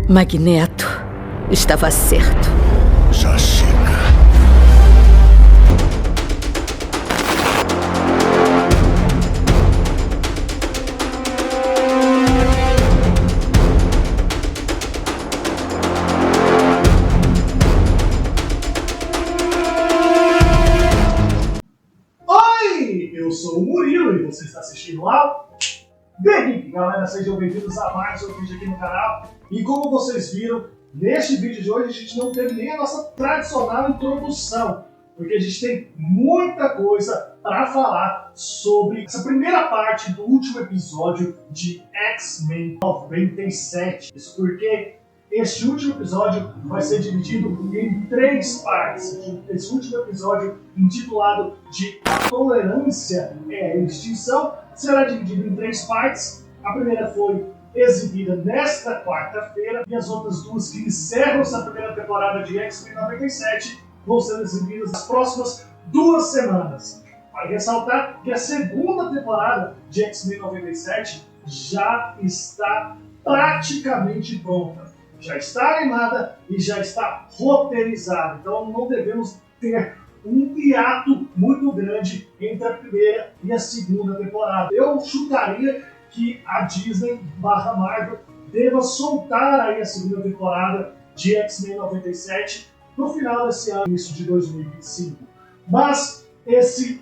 Magneto estava certo. Já chega. Oi, eu sou o Murilo e você está assistindo ao The Geek. Galera, sejam bem-vindos a mais um vídeo aqui no canal. E como vocês viram, neste vídeo de hoje a gente não teve nem a nossa tradicional introdução, porque a gente tem muita coisa para falar sobre essa primeira parte do último episódio de X-Men 97. Isso porque este último episódio vai ser dividido em 3 partes. Esse último episódio, intitulado de A Tolerância é a Extinção, será dividido em 3 partes. A primeira foi exibida nesta quarta-feira e as outras 2 que encerram essa primeira temporada de X-Men 97 vão ser exibidas nas próximas 2 semanas. Vale ressaltar que a segunda temporada de X-Men 97 já está praticamente pronta. Já está animada e já está roteirizada. Então não devemos ter um hiato muito grande entre a primeira e a segunda temporada. Eu chutaria que a Disney/Marvel deva soltar aí a segunda temporada de X-Men 97 no final desse ano, início de 2025. Mas esse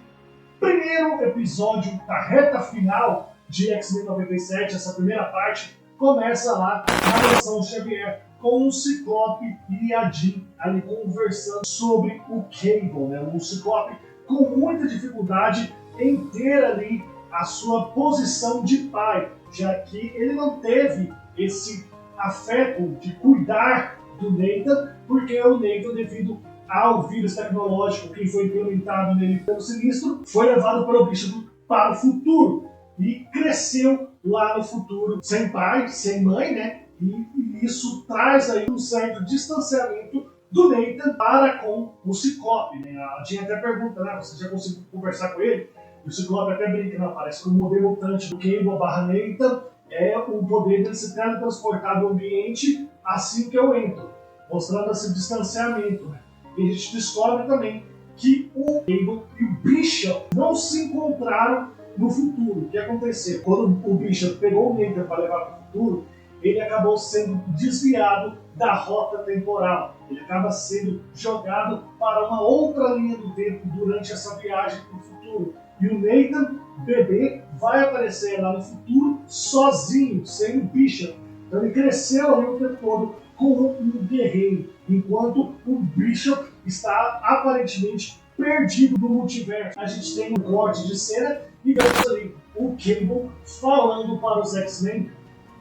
primeiro episódio da reta final de X-Men 97, essa primeira parte, começa lá na Mansão Xavier com o Ciclope e a Jean ali conversando sobre o Cable, né? O Ciclope com muita dificuldade em ter ali a sua posição de pai, já que ele não teve esse afeto de cuidar do Nathan, porque o Nathan, devido ao vírus tecnológico que foi implementado nele pelo Sinistro, foi levado para o futuro e cresceu lá no futuro sem pai, sem mãe, né? E isso traz aí um certo distanciamento do Nathan para com o Ciclope, né? A Jean até pergunta, né? Você já conseguiu conversar com ele? E o Ciclope até brinca, né? Parece que o modelo mutante do Cable/Nathan é o poder de se teletransportar do ambiente assim que eu entro, mostrando esse distanciamento, né? E a gente descobre também que o Cable e o Bishop não se encontraram no futuro. O que aconteceu? Quando o Bishop pegou o Nathan para levar para o futuro, ele acabou sendo desviado da rota temporal. Ele acaba sendo jogado para uma outra linha do tempo durante essa viagem para o futuro. E o Nathan, bebê, vai aparecer lá no futuro sozinho, sem o Bishop. Então ele cresceu ali o tempo todo como um guerreiro, enquanto o Bishop está aparentemente perdido no multiverso. A gente tem um corte de cena e vemos ali o Cable falando para os X-Men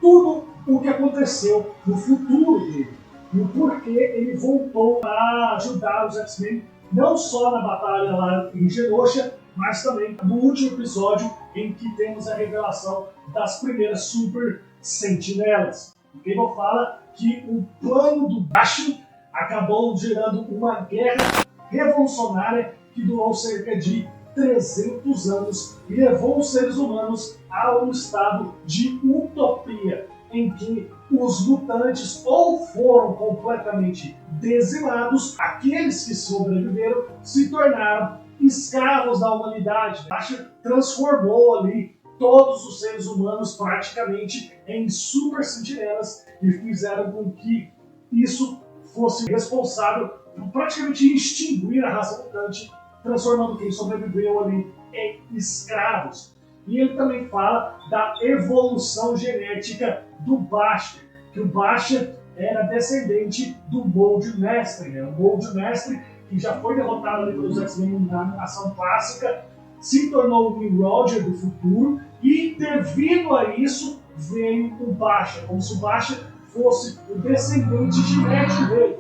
tudo o que aconteceu no futuro dele e o porquê ele voltou para ajudar os X-Men não só na batalha lá em Genosha, mas também no último episódio em que temos a revelação das primeiras Super Sentinelas. O Cable fala que o plano do Baixo acabou gerando uma guerra revolucionária que durou cerca de 300 anos e levou os seres humanos a um estado de utopia, em que os mutantes ou foram completamente dizimados, aqueles que sobreviveram se tornaram escravos da humanidade. Baixa transformou ali todos os seres humanos praticamente em super sentinelas e fizeram com que isso fosse responsável por praticamente extinguir a raça mutante, transformando quem sobreviveu ali em escravos. E ele também fala da evolução genética do Basher, que o Basher era descendente do Mold Mestre, né? O Mold Mestre, que já foi derrotado ali pelos X-Men na animação clássica, se tornou o Nimrod do futuro e, devido a isso, veio o Basher, como se o Basher fosse o descendente genético dele.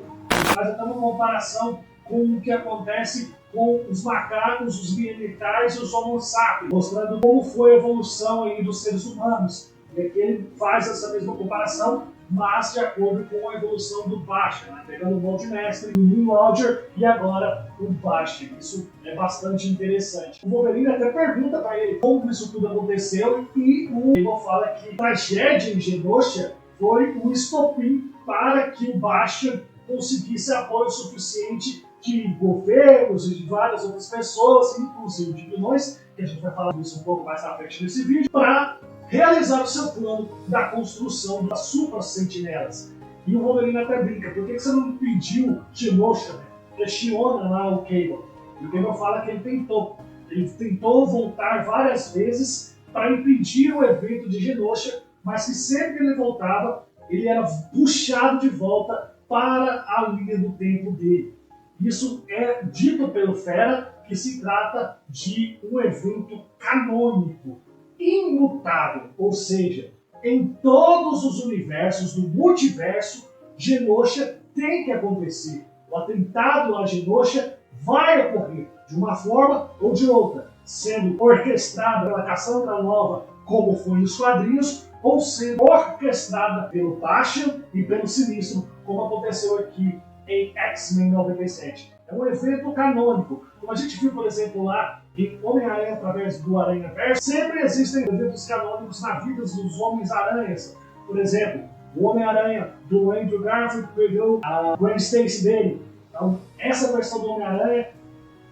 Mas até uma comparação com o que acontece com os macacos, os neandertais e os homo sapiens, mostrando como foi a evolução aí dos seres humanos. E aqui ele faz essa mesma comparação, mas de acordo com a evolução do Basher, né? Pegando o Mold Mestre, o Nimrod e agora o Basher. Isso é bastante interessante. O Wolverine até pergunta para ele como isso tudo aconteceu e o Cable fala que a tragédia em Genosha foi o estopim para que o Bastian conseguisse apoio suficiente de governos e de várias outras pessoas, inclusive de vilões, que a gente vai falar disso um pouco mais à frente nesse vídeo, para realizar o seu plano da construção das Super Sentinelas. E o Wolverine até brinca, por que você não impediu Genosha, né? Questiona lá o Cable. E o Cable fala que ele tentou voltar várias vezes para impedir o evento de Genosha, mas que sempre que ele voltava, ele era puxado de volta para a linha do tempo dele. Isso é dito pelo Fera que se trata de um evento canônico, imutável, ou seja, em todos os universos do multiverso, Genosha tem que acontecer. O atentado a Genosha vai ocorrer de uma forma ou de outra, sendo orquestrada pela Cassandra Nova, como foi nos quadrinhos, ou sendo orquestrada pelo Bastian e pelo Sinistro, como aconteceu aqui em X-Men 97. É um evento canônico. Como a gente viu, por exemplo, lá em Homem-Aranha através do Aranha-Verso, sempre existem eventos canônicos na vida dos Homens-Aranhas. Por exemplo, o Homem-Aranha do Andrew Garfield perdeu a Gwen Stacy dele. Então, essa versão do Homem-Aranha,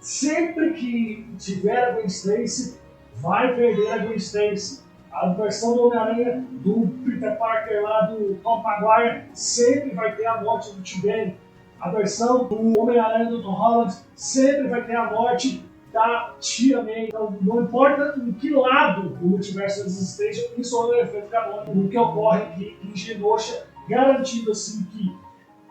sempre que tiver a Gwen Stacy, vai perder a Gwen Stacy. A versão do Homem-Aranha do Peter Parker lá do Tom Maguire sempre vai ter a morte do T-Ben. A versão do Homem-Aranha do Tom Holland sempre vai ter a morte da Tia May. Então, não importa em que lado do multiverso eles estejam, isso é um efeito canônico, o que ocorre aqui em Genosha, garantindo assim que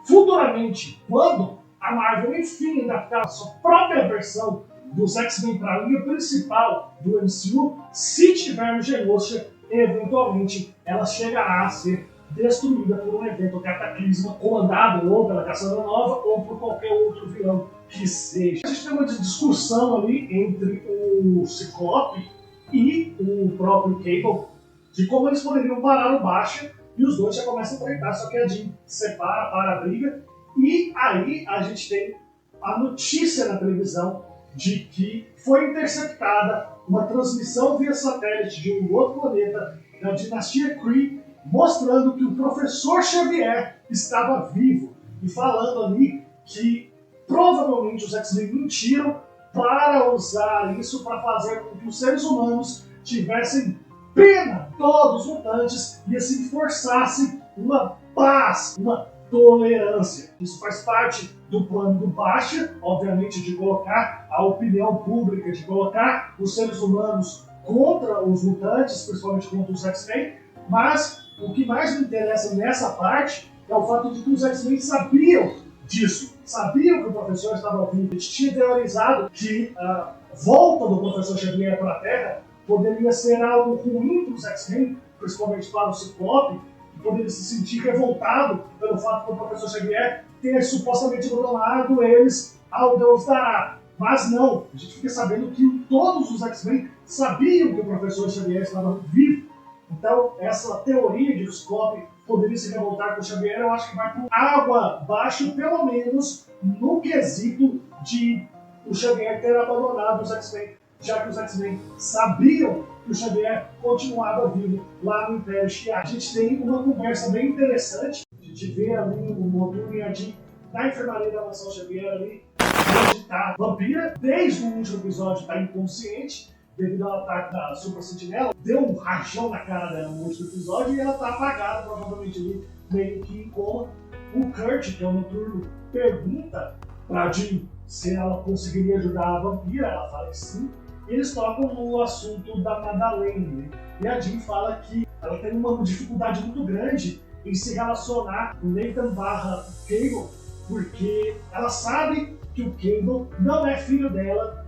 futuramente, quando a Marvel enfim adaptar a sua própria versão dos X-Men para a linha principal do MCU, se tivermos Genosha, eventualmente ela chegará a ser destruída por um evento cataclisma comandado ou pela Cassandra Nova ou por qualquer outro vilão que seja. A gente tem uma discussão ali entre o Ciclope e o próprio Cable de como eles poderiam parar o Bastian, e os dois já começam a enfrentar, só que a Jean separa, para a briga, e aí a gente tem a notícia na televisão de que foi interceptada uma transmissão via satélite de um outro planeta da dinastia Kree, mostrando que o professor Xavier estava vivo e falando ali que provavelmente os X-Men mentiram para usar isso para fazer com que os seres humanos tivessem pena todos os mutantes e assim forçassem uma paz, uma tolerância. Isso faz parte do plano do Bastian, obviamente, de colocar a opinião pública, de colocar os seres humanos contra os mutantes, principalmente contra os X-Men, mas o que mais me interessa nessa parte é o fato de que os X-Men sabiam disso, sabiam que o professor estava vivo. A gente tinha teorizado que a volta do professor Xavier para a Terra poderia ser algo ruim para os X-Men, principalmente para o Ciclope, que poderia se sentir revoltado pelo fato do professor Xavier ter supostamente abandonado eles ao Deus dará. Mas não, a gente fica sabendo que todos os X-Men sabiam que o professor Xavier estava vivo. Então, essa teoria de que o Ciclope poderia se revoltar com o Xavier, eu acho que vai por água abaixo, pelo menos no quesito de o Xavier ter abandonado os X-Men, já que os X-Men sabiam que o Xavier continuava vivo lá no Império Shi'ar. A gente tem uma conversa bem interessante, a gente vê ali o Modoc e a Jean na enfermaria da Mansão Xavier ali, onde está a vampira, desde o último episódio está inconsciente, devido ao ataque da Super Sentinela, deu um rajão na cara dela no último episódio e ela está apagada, provavelmente ali, meio que em coma. O Kurt, que é o Noturno, pergunta pra Jean se ela conseguiria ajudar a vampira, ela fala que sim, e eles tocam no assunto da Madeleine, né? E a Jean fala que ela tem uma dificuldade muito grande em se relacionar com Nathan barra Cable, porque ela sabe que o Cable não é filho dela,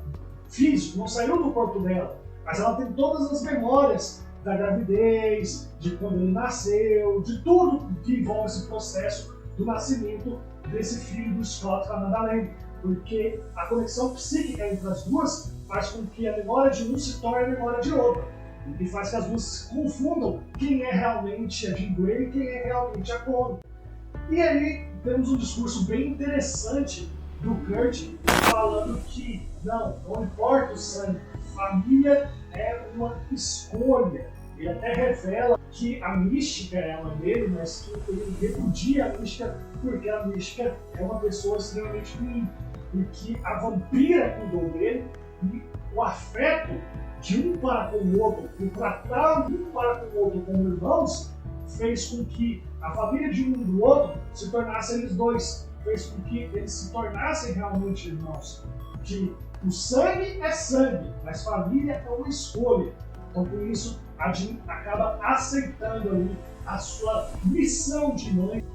físico, não saiu do corpo dela, mas ela tem todas as memórias da gravidez, de quando ele nasceu, de tudo que envolve esse processo do nascimento desse filho do Scott com a Madeleine, porque a conexão psíquica entre as duas faz com que a memória de um se torne a memória de outro, e faz que as duas se confundam quem é realmente a Jean Grey e quem é realmente a Clone. E aí temos um discurso bem interessante do Kurt falando que não importa o sangue, família é uma escolha. Ele até revela que a mística é uma dele, mas que ele repudia a mística porque a mística é uma pessoa extremamente ruim. E que a vampira cuidou dele e o afeto de um para com o outro, e tratar um para com o outro como irmãos, fez com que a família de um e do outro se tornasse eles dois, fez com que eles se tornassem realmente irmãos. Que o sangue é sangue, mas família é uma escolha. Então, por isso, a Jean acaba aceitando ali a sua missão de mãe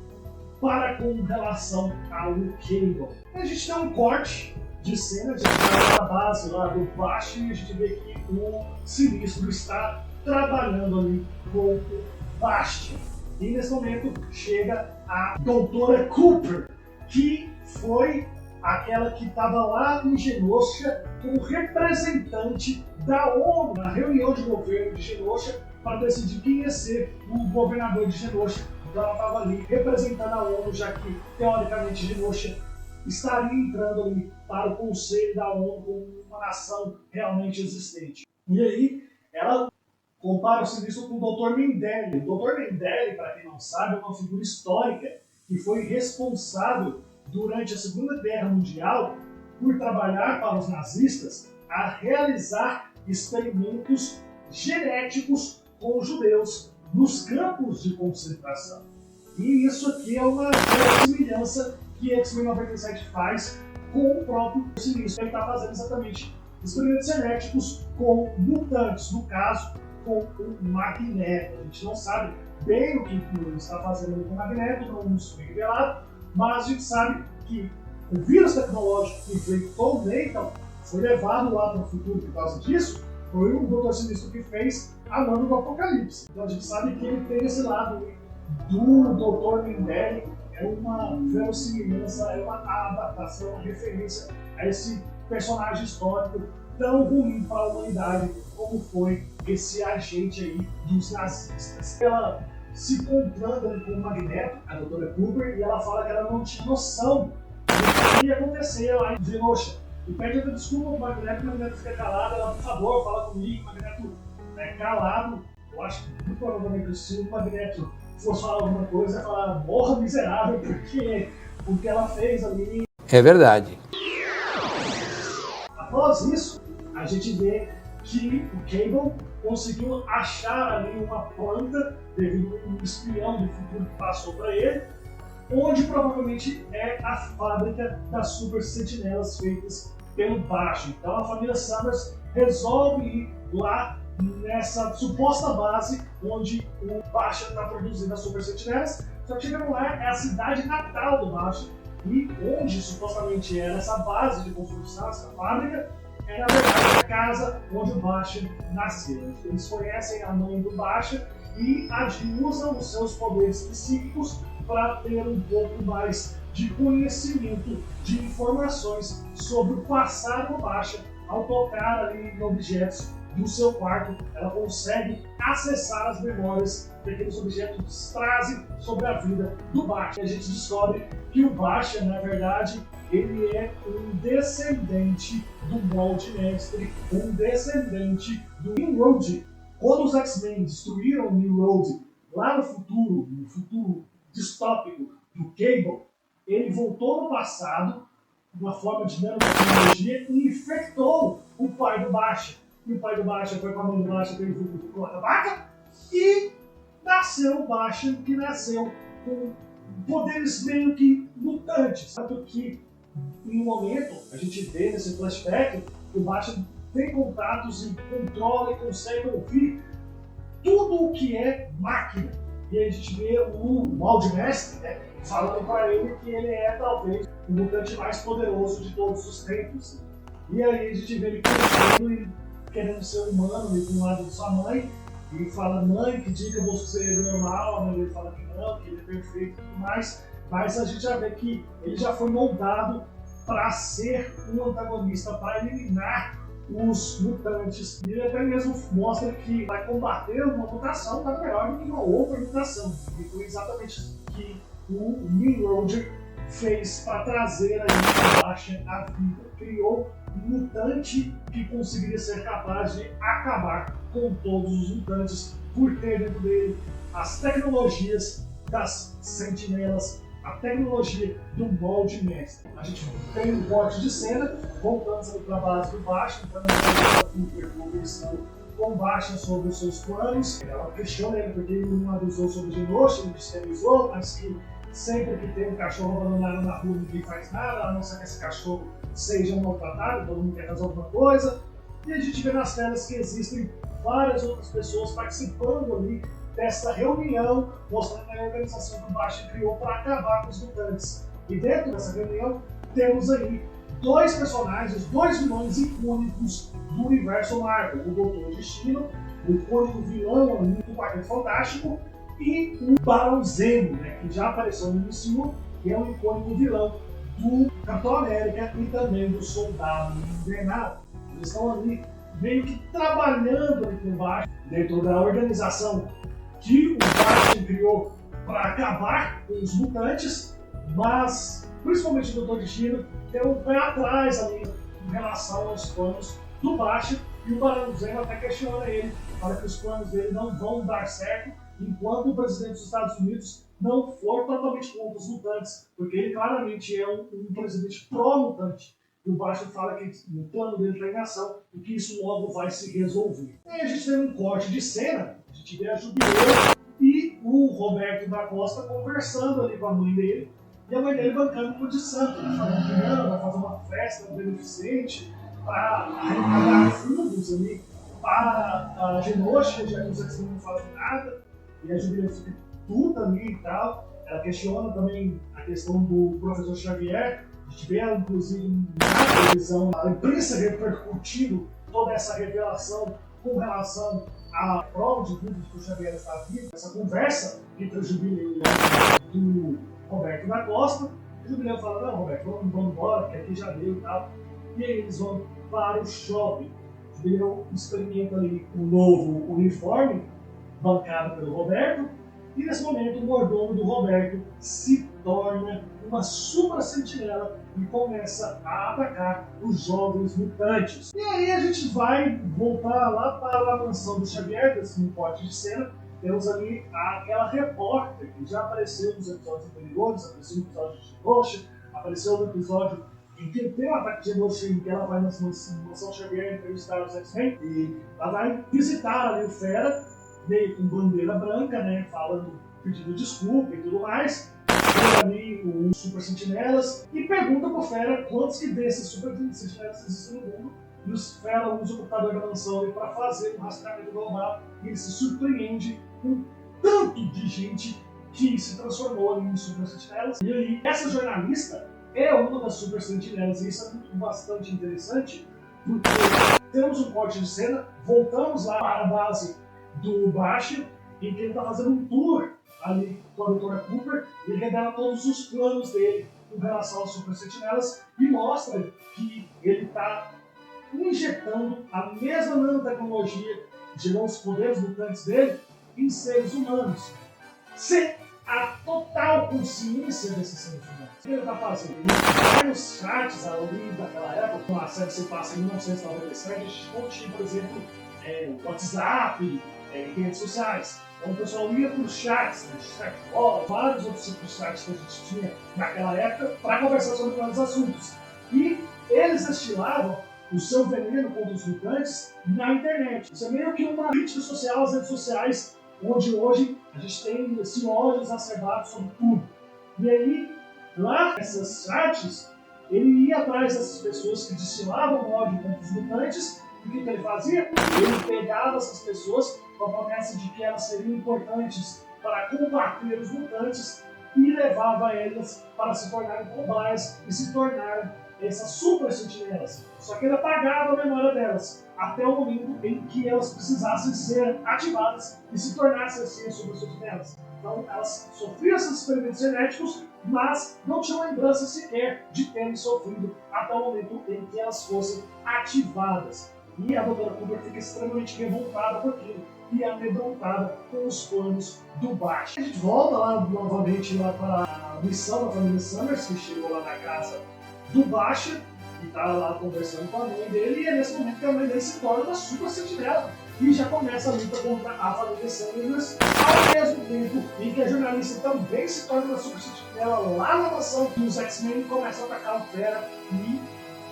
para com relação ao Cable. A gente tem um corte de cena, a gente está na base lá do baixo e a gente vê que o Sinistro está trabalhando ali com o Bastion. E nesse momento chega a Doutora Cooper, que foi aquela que estava lá em Genosha como representante da ONU, na reunião de governo de Genosha, para decidir quem ia ser o governador de Genosha. Então ela estava ali representando a ONU, já que, teoricamente, Genosha estaria entrando ali para o conselho da ONU como uma nação realmente existente. E aí, ela compara o Sinistro com o Dr. Mendele. O Dr. Mendele, para quem não sabe, é uma figura histórica que foi responsável durante a Segunda Guerra Mundial por trabalhar para os nazistas a realizar experimentos genéticos com os judeus nos campos de concentração. E isso aqui é uma semelhança que X-Men 97 faz com o próprio Sinistro. Ele está fazendo exatamente experimentos genéticos com mutantes, no caso, com o Magneto. A gente não sabe bem o que ele está fazendo com o Magneto, não nos foi revelado, mas a gente sabe que o vírus tecnológico que infectou o Nathan foi levado lá para o futuro por causa disso. Foi o Dr. Sinistro que fez a Mano do Apocalipse. Então a gente sabe que ele tem esse lado do Dr. Mendele, é uma verossimilhança, é uma adaptação, uma referência a esse personagem histórico tão ruim para a humanidade como foi esse agente aí dos nazistas. Ela se encontrando ali com o Magneto, a Doutora Cooper, e ela fala que ela não tinha noção do que ia acontecer lá em Genosha. E pede até desculpa pro Magneto, o Magneto fica calado, ela, por favor, fala comigo, o Magneto é calado. Eu acho que muito provavelmente se o Magneto fosse falar alguma coisa, ia falar, morra miserável, porque o que ela fez ali. É verdade. Após isso, a gente vê que o Cable conseguiu achar ali uma planta, devido a um espião do futuro que passou para ele, onde provavelmente é a fábrica das super sentinelas feitas pelo Bastion. Então a família Summers resolve ir lá nessa suposta base onde o Bastion está produzindo as super sentinelas. Só que chegando lá é a cidade natal do Bastion, e onde supostamente era essa base de construção, essa fábrica, é na verdade a casa onde o Bastion nasceu. Eles conhecem a mãe do Bastion e usam os seus poderes psíquicos para ter um pouco mais de conhecimento, de informações sobre o passado do Bastion. Ao tocar ali em objetos do seu quarto, ela consegue acessar as memórias que aqueles objetos trazem sobre a vida do Bastion. A gente descobre que o Bastion, na verdade, ele é um descendente do Molde Mestre, um descendente do Nimrod. Quando os X-Men destruíram o Nimrod lá no futuro distópico do Cable, ele voltou no passado, uma forma de nanotecnologia, e infectou o pai do Bastion. E o pai do Bastion foi com a mãe do Bastion, teve o corta-vaca, e nasceu o Bastion, que nasceu com poderes meio que mutantes. Tanto que, em um momento, a gente vê nesse flashback que o Bastion tem contatos e controla e consegue ouvir tudo o que é máquina. E a gente vê o Molde Mestre, né, falando para ele que ele é talvez o mutante mais poderoso de todos os tempos. E aí a gente vê ele crescendo e querendo ser humano, e com o lado de sua mãe, e fala, mãe, que dia que eu vou ser normal? A mãe dele fala que não, que ele é perfeito e tudo mais. Mas a gente já vê que ele já foi moldado para ser um antagonista, para eliminar os mutantes. E ele até mesmo mostra que vai combater uma mutação nada melhor do que uma outra mutação. E foi exatamente isso que o Nimrod fez para trazer a gente baixa à vida. Criou um mutante que conseguiria ser capaz de acabar com todos os mutantes por ter dentro dele as tecnologias das sentinelas, a tecnologia do molde mestre. A gente tem um corte de cena, voltando para a base do Bastion, então a Cooper conversando com o Bastion sobre os seus planos. Ela questiona ele porque ele não avisou sobre o Genosha, ele disse que avisou, mas que sempre que tem um cachorro abandonado na rua ninguém faz nada, a não ser que esse cachorro seja maltratado, todo mundo quer fazer alguma coisa. E a gente vê nas telas que existem várias outras pessoas participando ali dessa reunião, mostrando a organização que o Bastion criou para acabar com os mutantes. E dentro dessa reunião temos aí dois personagens, dois vilões icônicos do universo Marvel: o Doutor Destino, o icônico vilão ali do Quarteto Fantástico, e o Barão Zemo, né, que já apareceu no início, que é um icônico vilão do Capitão América e também do Soldado Invernal. Eles estão ali meio que trabalhando ali por baixo, dentro da organização que o Bastion criou para acabar com os mutantes, mas principalmente o Doutor Destino tem um pé atrás ali em relação aos planos do Bastion, e o Barão Zemo até questiona ele, fala que os planos dele não vão dar certo enquanto o presidente dos Estados Unidos não for totalmente contra os mutantes, porque ele claramente é um presidente pró-mutante. E o Bastion fala que o plano dele está em ação e que isso logo vai se resolver. E aí a gente tem um corte de cena, a gente vê a Jubileu e o Roberto da Costa conversando ali com a mãe dele, e a mãe dele bancando por de santo, falando que não, vai fazer uma festa beneficente para arrecadar fundos ali para a Genosha, já que os X-Men não fazem nada, e a Jubileu fica puta ali e tal. Ela questiona também a questão do professor Xavier. A gente vê, inclusive, na televisão, a imprensa repercutindo toda essa revelação com relação à prova de dúvidas que o Xavier está vivo. Essa conversa entre o Jubileu e o Roberto da Costa. O Jubileu fala: não, Roberto, vamos embora, que aqui já deu e tal. E aí eles vão para o shopping. O Jubileu experimenta ali um novo uniforme, bancado pelo Roberto. E nesse momento o mordomo do Roberto se torna uma super sentinela e começa a atacar os jovens mutantes. E aí a gente vai voltar lá para a mansão do Xavier, desse corte de cena. Temos ali aquela repórter que já apareceu nos episódios anteriores, apareceu no episódio de Genosha, apareceu no episódio em que tem o ataque de Genosha, em que ela vai na mansão Xavier entrevistar os X-Men, e ela vai visitar ali o Fera, meio com bandeira branca, né, falando, pedindo desculpa e tudo mais. Tem ali os Super Sentinelas e pergunta pro Fera quantos que desses Super Sentinelas existem no mundo. E o Fera usa o computador da mansão para fazer um rastreamento global, e ele se surpreende com tanto de gente que se transformou em Super Sentinelas. E aí, essa jornalista é uma das Super Sentinelas, e isso é muito bastante interessante, porque temos um corte de cena, voltamos lá para a base do Bastion, em que ele está fazendo um tour ali com a Doutora Cooper, e ele revela todos os planos dele com relação aos Super Sentinelas e mostra que ele está injetando a mesma nanotecnologia de os poderes mutantes dele em seres humanos, sem a total consciência desses seres humanos. O que ele está fazendo? Ele vai nos chats ali daquela época, uma série que se passa em 1997, a gente não tinha, por exemplo, WhatsApp, redes sociais. Então o pessoal ia para os chats, vários outros tipos de chats que a gente tinha naquela época para conversar sobre vários assuntos. E eles destilavam o seu veneno contra os mutantes na internet. Isso é meio que uma crítica social às redes sociais, onde hoje a gente tem esse ódio exacerbado sobre tudo. E aí, lá nessas chats, ele ia atrás dessas pessoas que destilavam ódio contra os mutantes. E o que ele fazia? Ele pegava essas pessoas com a promessa de que elas seriam importantes para combater os mutantes e levava elas para se tornarem cobaias e se tornarem essas super sentinelas. Só que ele apagava a memória delas até o momento em que elas precisassem ser ativadas e se tornassem assim as super sentinelas. Então elas sofriam esses experimentos genéticos, mas não tinham lembrança sequer de terem sofrido até o momento em que elas fossem ativadas. E a Doutora Cooper fica extremamente revoltada por aquilo e amedrontada com os planos do Bastion. A gente volta lá novamente lá para a missão da família Summers, que chegou lá na casa do Bastion e está lá conversando com a mãe dele, e é nesse momento que a mãe dele se torna uma super sentinela. e já começa a luta contra a família Sanders, ao mesmo tempo em que a jornalista também se torna uma substituta lá na mansão, e os X-Men começam a atacar o Fera e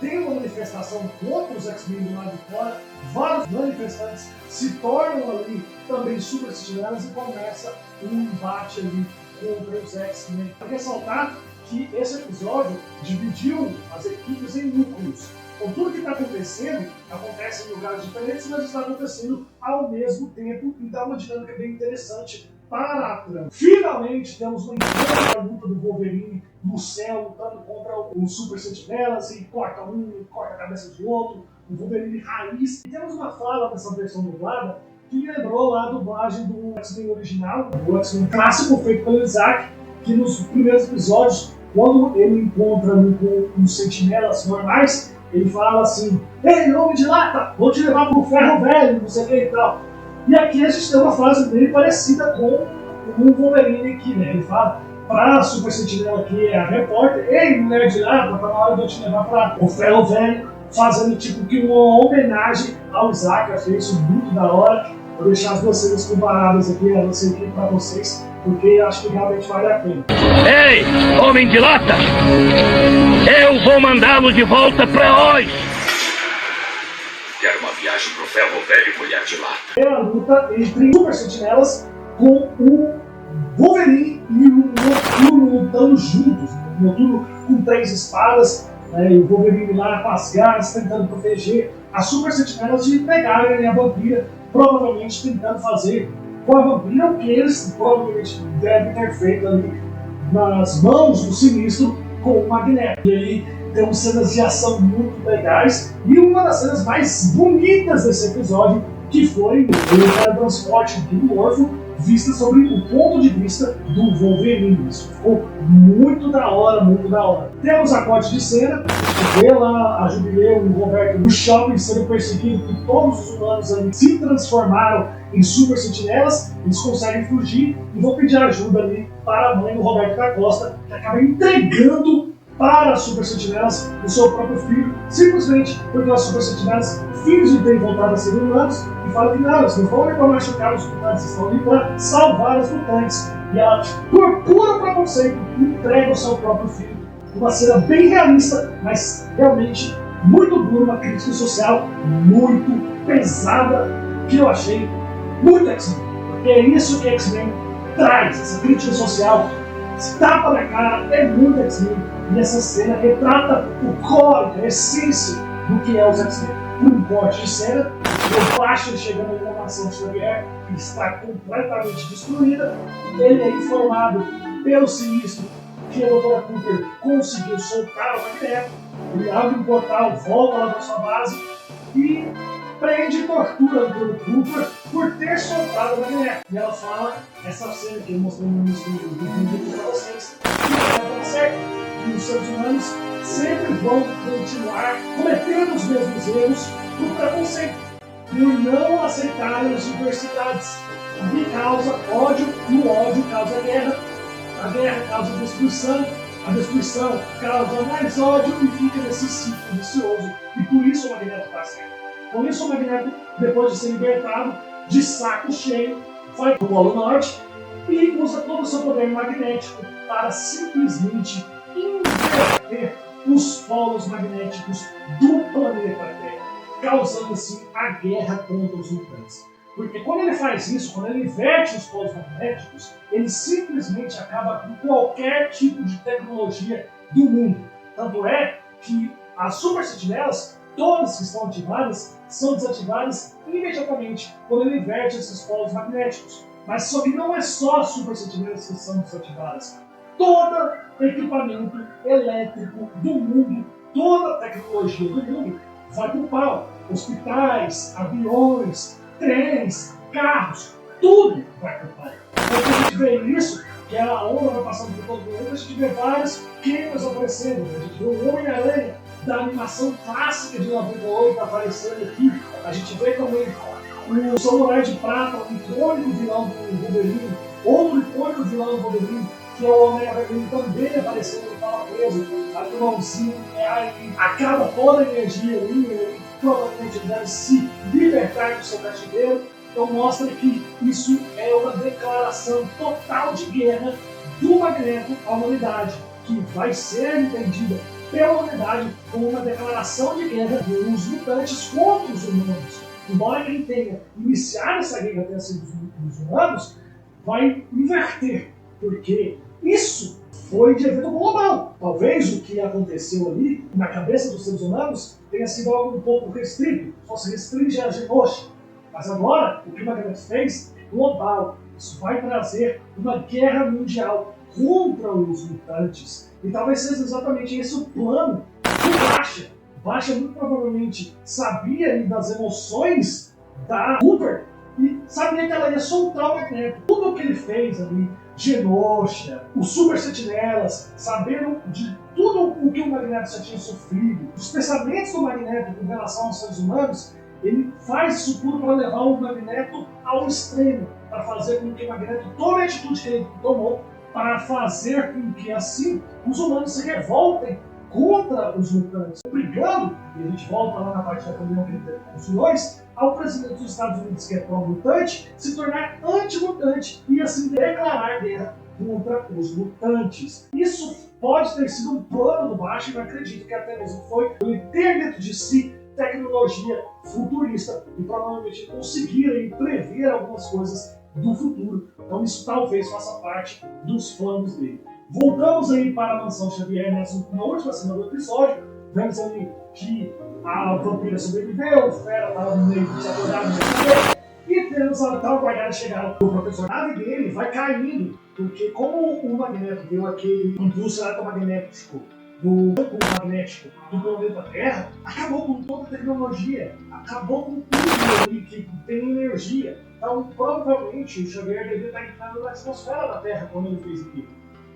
tem uma manifestação contra os X-Men do lado de fora, vários manifestantes se tornam ali também super sentinelas e começa um embate ali contra os X-Men. Para ressaltar que esse episódio dividiu as equipes em núcleos. Então tudo que está acontecendo acontece em lugares diferentes, mas está acontecendo ao mesmo tempo e dá uma dinâmica bem interessante para a trama. Finalmente temos uma incrível luta do Wolverine no céu, lutando contra os Super Sentinelas e corta um, e corta a cabeça do outro, o Wolverine raiz. E temos uma fala nessa versão dublada que me lembrou lá a dublagem do X-Men original, do X-Men clássico feito pelo Isaac, que nos primeiros episódios, quando ele encontra com os sentinelas normais, ele fala assim: "Ei, Homem de Lata, vou te levar pro ferro velho, não sei o que e tal." E aqui a gente tem uma frase bem parecida com o Wolverine aqui, né? Ele fala para a Super Sentinela, que é a repórter: "Ei, mulher de Lata, tá na hora de eu te levar para o ferro velho", fazendo tipo que uma homenagem ao Isaac. Eu achei isso muito da hora. Vou deixar as duas cenas comparadas aqui, eu não sei aqui para vocês, porque eu acho que realmente vale a pena. Ei, Homem de Lata! Eu vou mandá-lo de volta pra Oz! Quero uma viagem pro ferro velho, mulher de lata. É a luta entre Super Sentinelas com o Wolverine e o Noturno lutando juntos. O Noturno com 3 espadas, e o Wolverine lá com as garras tentando proteger as Super Sentinelas de pegarem a vampira, provavelmente tentando fazer com a vampira o que eles provavelmente devem ter feito ali nas mãos do Sinistro com o Magneto. E aí temos cenas de ação muito legais e uma das cenas mais bonitas desse episódio, que foi o teletransporte do Morpho, vista sobre o ponto de vista do Wolverine. Isso ficou muito da hora, muito da hora. Temos a corte de cena, vê lá a Jubileu e o Roberto no shopping sendo perseguidos, e todos os humanos ali se transformaram em Super Sentinelas. Eles conseguem fugir e vão pedir ajuda ali para a mãe do Roberto da Costa, que acaba entregando para as Super Sentinelas o seu próprio filho, simplesmente porque as Super Sentinelas fingem ter voltado a ser humanos e falam que não, eles não vão para machucar os mutantes, estão ali para salvar os mutantes. E ela, por puro preconceito, entrega o seu próprio filho. Uma cena bem realista, mas realmente muito dura, uma crítica social muito pesada, que eu achei muito X-Men. Porque é isso que X-Men traz, essa crítica social, esse tapa na cara, é muito X-Men. E essa cena retrata o core, a essência do que é os X-Men. Um corte de cena, o Flash chegando na nação de Xavier, que está completamente destruída. Ele é informado pelo Sinistro que a Dra. Cooper conseguiu soltar o Magneto. Ele abre um portal, volta lá para sua base e prende e tortura a Dra. Cooper por ter soltado o Magneto. E ela fala, essa cena que eu mostrei no início do vídeo para vocês, que não vai dar certo. E os seres humanos sempre vão continuar cometendo os mesmos erros do preconceito, por não aceitarem as diversidades. E causa ódio, e o ódio causa guerra, a guerra causa destruição, a destruição causa mais ódio e fica nesse ciclo vicioso. E por isso o Magneto está certo. Por isso o Magneto, depois de ser libertado, de saco cheio, vai para o Polo Norte e usa todo o seu poder magnético para simplesmente inverter os polos magnéticos do planeta Terra, causando assim a guerra contra os mutantes. Porque quando ele faz isso, quando ele inverte os polos magnéticos, ele simplesmente acaba com qualquer tipo de tecnologia do mundo. Tanto é que as Super Sentinelas, todas que estão ativadas, são desativadas imediatamente quando ele inverte esses polos magnéticos. Mas só que não é só as Super Sentinelas que são desativadas. Todo equipamento elétrico do mundo, toda a tecnologia do mundo vai para o pau. Hospitais, aviões, trens, carros, tudo vai para o pau. Quando a gente vê isso, que a onda vai passando por todo mundo, a gente vê várias queimas aparecendo. A gente vê o Homem-Aranha da animação clássica de 98 aparecendo aqui. A gente vê também o Samurai de Prata, o icônico vilão do Wolverine, outro icônico vilão do Wolverine, que é o Homem-Aranha, também aparecendo no Fala Preso, a mãozinha, aí acaba toda a energia ali, provavelmente ele deve se libertar do seu cativeiro. Então mostra que isso é uma declaração total de guerra do Magneto à humanidade, que vai ser entendida pela humanidade como uma declaração de guerra dos mutantes contra os humanos. Embora quem tenha iniciado essa guerra tenha sido os humanos, vai inverter, porque isso foi de evento global. Talvez o que aconteceu ali na cabeça dos seres humanos tenha sido algo um pouco restrito, só se restringe a Genosha. Mas agora, o que o Magneto fez é global. Isso vai trazer uma guerra mundial contra os mutantes. E talvez seja exatamente esse o plano do Baixa. Baixa muito provavelmente sabia das emoções da Cooper e sabia que ela ia soltar o Magneto. Tudo o que ele fez ali, Genosha, os Super Sentinelas, sabendo de tudo o que o Magneto já tinha sofrido, os pensamentos do Magneto com relação aos seres humanos, ele faz isso tudo para levar o Magneto ao extremo, para fazer com que o Magneto tome a atitude que ele tomou, para fazer com que assim os humanos se revoltem contra os mutantes, obrigando, e a gente volta lá na parte da reunião que ele teve com os vilões, ao presidente dos Estados Unidos, que é pró-mutante, se tornar anti-mutante e assim declarar guerra contra os mutantes. Isso pode ter sido um plano do Baixa, e eu acredito que até mesmo foi ele ter dentro de si tecnologia futurista e provavelmente conseguirem prever algumas coisas do futuro. Então isso talvez faça parte dos planos dele. Voltamos aí para a Mansão Xavier na última cena do episódio. Vemos ali que a vampira sobreviveu, o Fera estava meio desacordado no meio, e temos a tal guardada chegada do professor. A nave dele vai caindo, porque como o Magneto deu aquele impulso eletromagnético do campo magnético do planeta Terra, acabou com toda a tecnologia, acabou com tudo ali que tem energia. Então, provavelmente, o Xavier deveria estar entrando na atmosfera da Terra quando ele fez aquilo.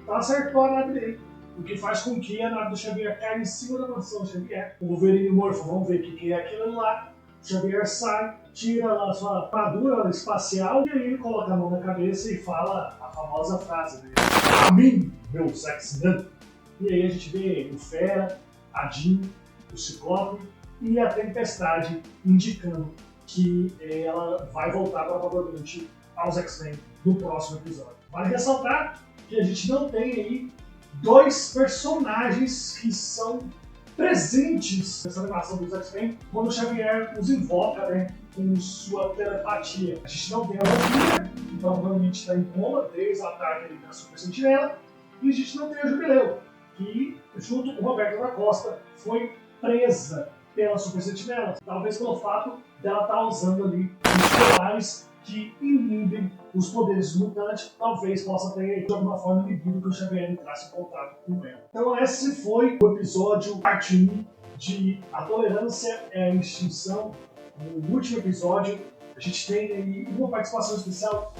Então, acertou a nave dele, o que faz com que a nave do Xavier caia em cima da Mansão Xavier. O Wolverine e o Morpho vão ver o que é aquilo lá. O Xavier sai, tira a sua armadura espacial e aí ele coloca a mão na cabeça e fala a famosa frase dele: "A mim, meu X-Men." E aí a gente vê o Fera, a Jean, o Ciclope e a Tempestade indicando que ela vai voltar provavelmente aos X-Men no próximo episódio. Vale ressaltar que a gente não tem aí dois personagens que são presentes nessa animação dos X-Men quando o Xavier os invoca, né, com sua telepatia. A gente não tem a Vampira, que provavelmente está em coma desde o ataque da Super Sentinela, e a gente não tem a Jubileu, que, junto com o Roberto da Costa, foi presa pela Super Sentinela. Talvez pelo fato dela estar usando ali os pilares que inibem os poderes mutantes, talvez possa ter de alguma forma inibido que o Xavier entrasse em contato com ela. Então esse foi o episódio parte 1 de A Tolerância é a Extinção. No último episódio a gente tem aí uma participação especial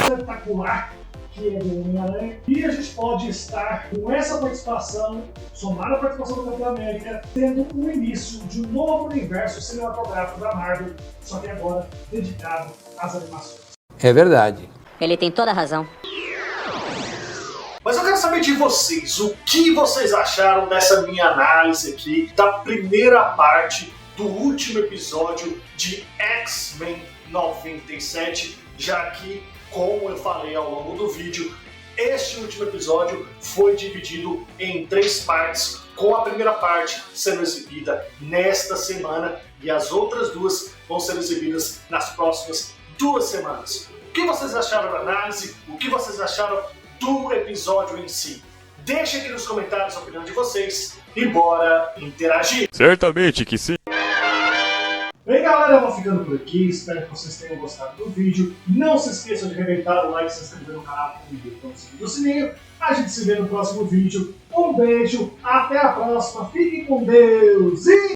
espetacular, que é do Homem-Aranha, e a gente pode estar com essa participação, somar a participação do Capitão América, tendo o início de um novo universo cinematográfico da Marvel, só que agora dedicado às animações. É verdade. Ele tem toda a razão. Mas eu quero saber de vocês, o que vocês acharam dessa minha análise aqui, da primeira parte do último episódio de X-Men 97, já que, como eu falei ao longo do vídeo, este último episódio foi dividido em 3 partes, com a primeira parte sendo exibida nesta semana e as outras 2 vão ser exibidas nas próximas 2 semanas. O que vocês acharam da análise? O que vocês acharam do episódio em si? Deixem aqui nos comentários a opinião de vocês e bora interagir! Certamente que sim! Bem, galera, eu vou ficando por aqui, espero que vocês tenham gostado do vídeo. Não se esqueçam de arrebentar o like, se inscrever no canal e o sininho. A gente se vê no próximo vídeo. Um beijo, até a próxima, fiquem com Deus e...